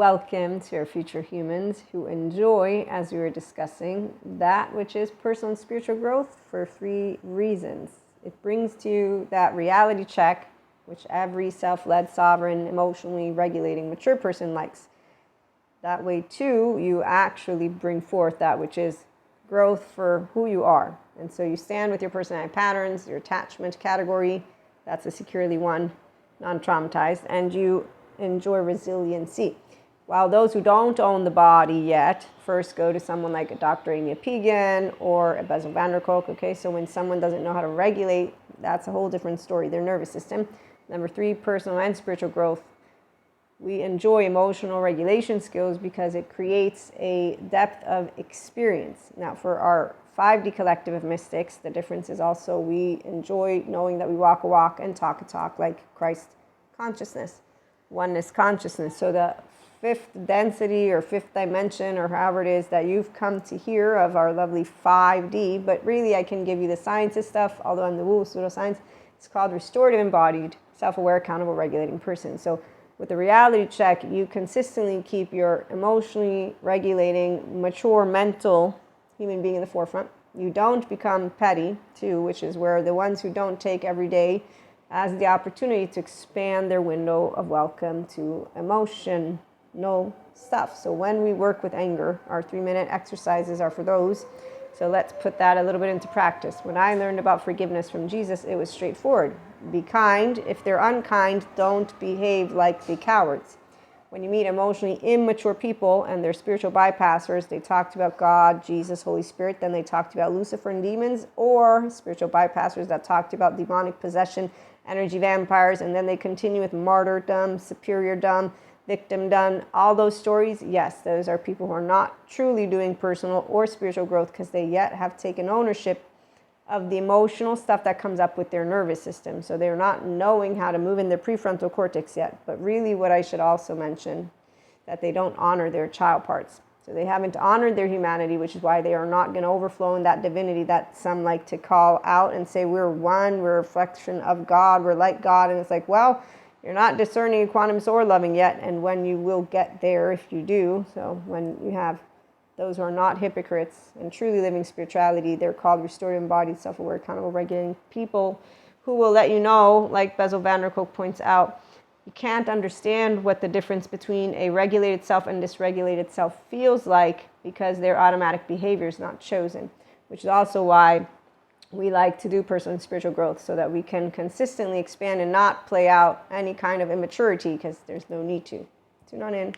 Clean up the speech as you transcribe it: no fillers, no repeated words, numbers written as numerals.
welcome to our future humans who enjoy, as we were discussing, that which is personal and spiritual growth for 3 reasons. It brings to you that reality check, which every self-led, sovereign, emotionally regulating, mature person likes. That way, too, you actually bring forth that which is growth for who you are. And so you stand with your personality patterns, your attachment category, that's a securely one, non-traumatized, and you enjoy resiliency. While those who don't own the body yet first go to someone like a Dr. Amy Epigan or a Bessel van der Kolk. Okay, so when someone doesn't know how to regulate, that's a whole different story, their nervous system. Number 3, personal and spiritual growth. We enjoy emotional regulation skills because it creates a depth of experience. Now, for our 5D collective of mystics, the difference is also we enjoy knowing that we walk a walk and talk a talk like Christ consciousness, oneness consciousness. So the 5th density or 5th dimension or however it is that you've come to hear of our lovely 5D, but really I can give you the sciences stuff, although I'm the woo pseudoscience. It's called restorative embodied, self-aware, accountable, regulating person. So with the reality check, you consistently keep your emotionally regulating, mature, mental human being in the forefront. You don't become petty, too, which is where the ones who don't take every day as the opportunity to expand their window of welcome to emotional stuff. So when we work with anger, our 3-minute exercises are for those. So let's put that a little bit into practice. When I learned about forgiveness from Jesus, it was straightforward. Be kind. If they're unkind, don't behave like the cowards. When you meet emotionally immature people and they're spiritual bypassers, they talked about God, Jesus, Holy Spirit, then they talked about Lucifer and demons, or spiritual bypassers that talked about demonic possession, energy vampires, and then they continue with martyrdom, superiordom, victimdom, all those stories. Yes, those are people who are not truly doing personal or spiritual growth because they yet have taken ownership of the emotional stuff that comes up with their nervous system. So they're not knowing how to move in their prefrontal cortex yet. But really what I should also mention, that they don't honor their child parts. So they haven't honored their humanity, which is why they are not going to overflow in that divinity that some like to call out and say, we're one, we're a reflection of God, we're like God. And it's like, well, you're not discerning, equanimous, or loving yet. And when you will get there, if you do, so when you have those who are not hypocrites and truly living spirituality, they're called restorative, embodied, self-aware, accountable, regulating people who will let you know, like Bessel van der Kolk points out, you can't understand what the difference between a regulated self and dysregulated self feels like because their automatic behavior is not chosen, which is also why we like to do personal and spiritual growth so that we can consistently expand and not play out any kind of immaturity because there's no need to. Tune on in.